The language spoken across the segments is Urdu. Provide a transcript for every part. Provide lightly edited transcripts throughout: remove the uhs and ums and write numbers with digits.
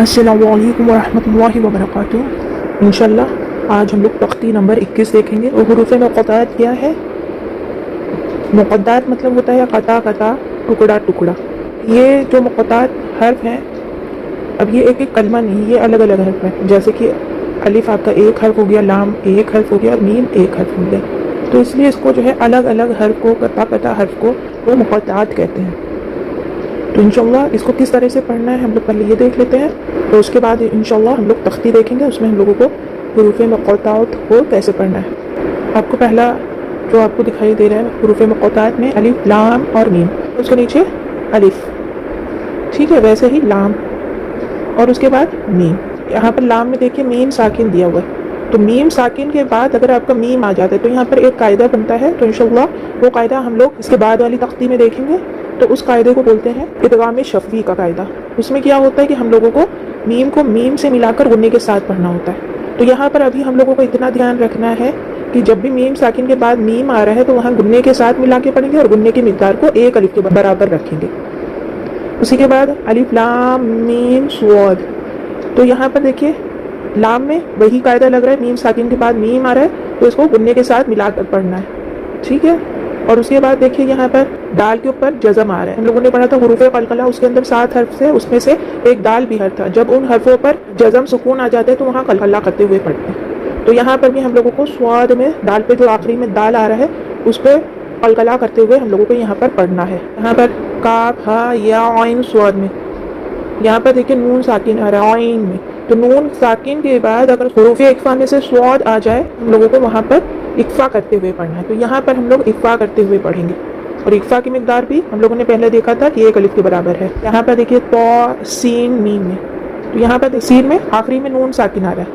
السلام علیکم ورحمۃ اللہ وبرکاتہ۔ انشاءاللہ آج ہم لوگ تختی نمبر 21 دیکھیں گے۔ اور حروف مقطعات کیا ہے؟ مقطعات مطلب ہوتا ہے قطع قطع، ٹکڑا ٹکڑا۔ یہ جو مقطعات حرف ہیں، اب یہ ایک ایک کلمہ نہیں، یہ الگ الگ حرف ہیں۔ جیسے کہ الف آپ کا ایک حرف ہو گیا، لام ایک حرف ہو گیا، اور میم ایک حرف ہو گیا۔ تو اس لیے اس کو جو ہے الگ الگ حرف کو، قطع قطع حرف کو وہ مقطعات کہتے ہیں۔ تو انشاءاللہ اس کو کس طرح سے پڑھنا ہے ہم لوگ پہلے یہ دیکھ لیتے ہیں، تو اس کے بعد انشاءاللہ ہم لوگ تختی دیکھیں گے، اس میں ہم لوگوں کو حروف مقطعات کو کیسے پڑھنا ہے۔ آپ کو پہلا جو آپ کو دکھائی دے رہا ہے حروف مقطعات میں الف لام اور میم، اس کے نیچے الف، ٹھیک ہے، ویسے ہی لام اور اس کے بعد میم۔ یہاں پر لام میں دیکھیے میم ساکن دیا ہوا ہے، تو میم ساکن کے بعد اگر آپ کا میم آ جاتا ہے تو یہاں پر ایک قاعدہ بنتا ہے، تو انشاءاللہ وہ قاعدہ ہم لوگ اس کے بعد والی تختی میں دیکھیں گے۔ تو اس قاعدے کو بولتے ہیں ادغام شفوی کا قاعدہ۔ اس میں کیا ہوتا ہے کہ ہم لوگوں کو میم سے ملا کر غنے کے ساتھ پڑھنا ہوتا ہے۔ تو یہاں پر ابھی ہم لوگوں کو اتنا دھیان رکھنا ہے کہ جب بھی میم ساکن کے بعد میم آ رہا ہے تو وہاں غنے کے ساتھ ملا کے پڑھیں گے، اور غنے کی مقدار کو ایک الف کے برابر رکھیں گے۔ اسی کے بعد الف لام میم صاد، تو یہاں پر دیکھیے لام میں وہی قاعدہ لگ رہا ہے، میم ساکن کے بعد میم آ رہا ہے تو اس کو غنے کے ساتھ ملا کر پڑھنا ہے، ٹھیک ہے۔ اور اس کے بعد دیکھیے یہاں پر دال کے اوپر جزم آ رہا ہے۔ ہم لوگوں نے پڑھا تھا حروف قلقلہ، اس کے اندر 7 حرف سے اس میں سے ایک دال بھی حرف تھا۔ جب ان حرفوں پر جزم سکون آ جاتے ہیں تو وہاں قلقلہ کرتے ہوئے پڑھتے ہیں۔ تو یہاں پر بھی ہم لوگوں کو صاد میں دال پہ جو آخری میں دال آ رہا ہے اس پہ قلقلہ کرتے ہوئے ہم لوگوں کو یہاں پر پڑھنا ہے۔ یہاں پر کاف ہا یا عین صاد میں، یہاں پر دیکھیے نون ساکن آ رہا ہے عین میں، تو نون ساکن کے بعد اگر حروف اقفا میں سے صاد آ جائے ہم لوگوں کو وہاں پر اقفا کرتے ہوئے پڑھنا ہے۔ تو یہاں پر ہم لوگ اقفا کرتے ہوئے پڑھیں گے، اور اقفا کی مقدار بھی ہم لوگوں نے پہلے دیکھا تھا کہ ایک الف کے برابر ہے۔ یہاں پر دیکھیے تو سین میم میں، تو یہاں پر سین میں آخری میں نون ساکن آ رہا ہے،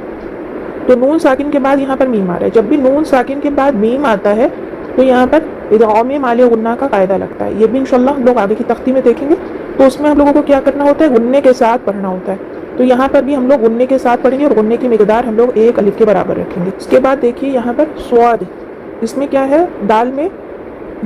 تو نون ساکن کے بعد یہاں پر میم آ رہا ہے۔ جب بھی نون ساکن کے بعد میم آتا ہے تو یہاں پر ادغام مال غنہ کا قاعدہ لگتا ہے۔ یہ بھی انشاءاللہ ہم لوگ آگے کی تختی میں دیکھیں گے۔ تو اس میں ہم لوگوں کو کیا کرنا ہوتا ہے، غنے کے ساتھ پڑھنا ہوتا ہے۔ تو یہاں پر بھی ہم لوگ غنے کے ساتھ پڑھیں گے، اور غنے کی مقدار ہم لوگ ایک الف کے برابر رکھیں گے۔ اس کے بعد دیکھیے یہاں پر صاد، اس میں کیا ہے، دال میں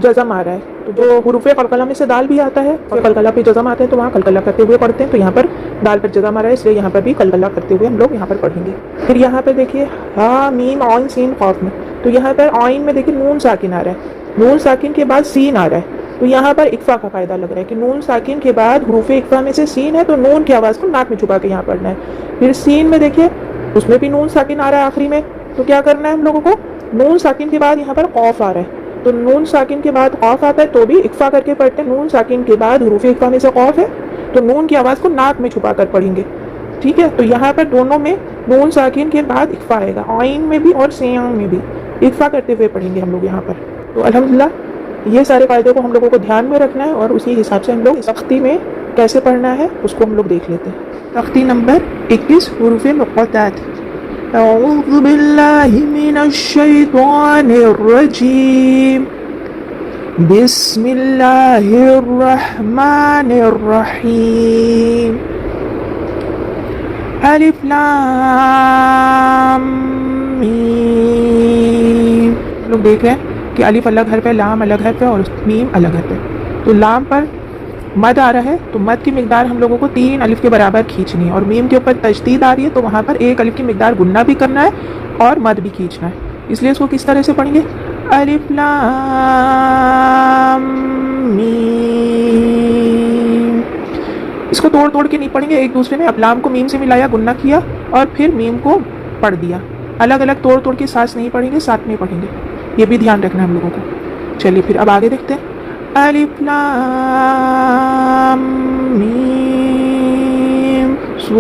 جزم آ رہا ہے۔ تو جو حروف قلقلہ میں سے دال بھی آتا ہے، قلقلہ پہ جزم آتے ہیں تو وہاں قلقلہ کرتے ہوئے پڑھتے ہیں۔ تو یہاں پر دال پر جزم آ رہا ہے اس لیے یہاں پر بھی قلقلہ کرتے ہوئے ہم لوگ یہاں پر پڑھیں گے۔ پھر یہاں پر دیکھیے ہا میم عین سین قاف میں، تو یہاں پر عین میں دیکھیے نون ساکن آ رہا ہے، نون ساکن کے بعد سین آ رہا ہے، تو یہاں پر اقفا کا قاعدہ لگ رہا ہے کہ نون ساکن کے بعد حروف اقفا میں سے سین ہے تو نون کی آواز کو ناک میں چھپا کے یہاں پڑھنا ہے۔ پھر سین میں دیکھیے اس میں بھی نون ساکن آ رہا ہے آخری میں، تو کیا کرنا ہے ہم لوگوں کو، نون ساکن کے بعد یہاں پر قاف آ رہا ہے، تو نون ساکن کے بعد قاف آتا ہے تو بھی اقفا کر کے پڑھتے ہیں۔ نون ساکن کے بعد حروف اقفا میں سے قاف ہے تو نون کی آواز کو ناک میں چھپا کر پڑھیں گے، ٹھیک ہے۔ تو یہاں پر دونوں میں نون ساکن کے بعد اقفا آئے گا، عین میں بھی اور سین میں بھی اقفا کرتے ہوئے پڑھیں گے ہم لوگ یہاں پر۔ تو الحمدللہ یہ سارے قاعدے کو ہم لوگوں کو دھیان میں رکھنا ہے، اور اسی حساب سے ہم لوگ تختی میں کیسے پڑھنا ہے اس کو ہم لوگ دیکھ لیتے ہیں۔ تختی نمبر 21 حروف مقطعات۔ اعوذ باللہ من الشیطان الرجیم، بسم اللہ الرحمن الرحیم، الف لام میم۔ لوگ دیکھ رہے ہیں کہ الف الگ حرف ہے، لام الگ حرف ہے، اور میم الگ حرف ہے۔ تو لام پر مد آ رہا ہے تو مد کی مقدار ہم لوگوں کو 3 الف کے برابر کھینچنی ہے، اور میم کے اوپر تشدید آ رہی ہے تو وہاں پر ایک الف کی مقدار گننا بھی کرنا ہے اور مد بھی کھینچنا ہے۔ اس لیے اس کو کس طرح سے پڑھیں گے، الف لام میم۔ اس کو توڑ توڑ کے نہیں پڑھیں گے ایک دوسرے میں، اب لام کو میم سے ملایا، گننا کیا، اور پھر میم کو پڑھ دیا، الگ الگ توڑ توڑ کے ساتھ نہیں پڑھیں گے، ساتھ میں پڑھیں گے، یہ بھی دھیان رکھنا ہے ہم لوگوں کو۔ چلیے پھر اب آگے دیکھتے ہیں، الف لام میم صاد،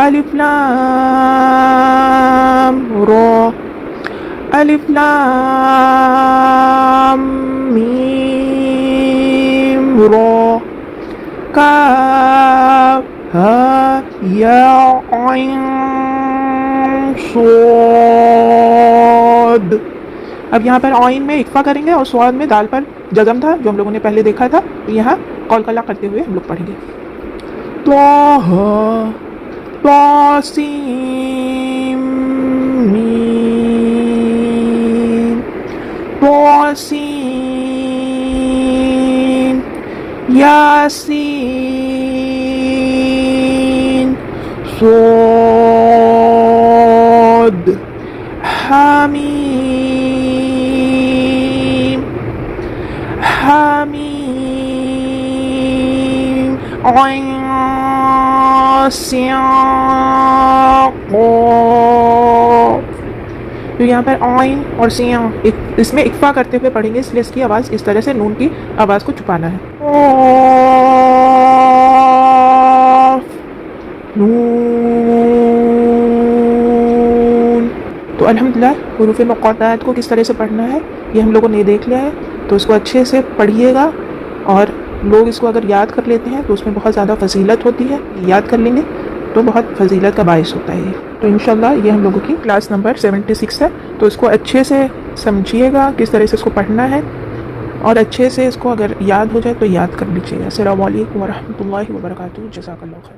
الف لام را، الف لام میم را، کاف ہا یا عین صاد۔ اب یہاں پر عین میں اقفا کریں گے، اور صاد میں دال پر جزم تھا جو ہم لوگوں نے پہلے دیکھا تھا، تو یہاں قلقلہ کرتے ہوئے ہم لوگ پڑھیں گے، طٰہٰ طاسیم میم، طاسین یاسین صاد حمیم حمیم عین سین قاف. تو یہاں پر عین اور سیاں اس میں اکفا کرتے ہوئے پڑھیں گے، اس لیے اس کی آواز اس طرح سے نون کی آواز کو چھپانا ہے. قاف نون. تو الحمدللہ حروف مقاطعات کو کس طرح سے پڑھنا ہے یہ ہم لوگوں نے دیکھ لیا ہے. تو اس کو اچھے سے پڑھیے گا، اور لوگ اس کو اگر یاد کر لیتے ہیں تو اس میں بہت زیادہ فضیلت ہوتی ہے. یاد کر لیں گے تو بہت فضیلت کا باعث ہوتا ہے. تو انشاءاللہ یہ ہم لوگوں کی کلاس نمبر 76 ہے. تو اس کو اچھے سے سمجھیے گا کس طرح سے اس کو پڑھنا ہے، اور اچھے سے اس کو اگر یاد ہو جائے تو یاد کر لیجیے گا. السلام علیکم ورحمۃ اللہ وبرکاتہ. جزاک اللہ خیر.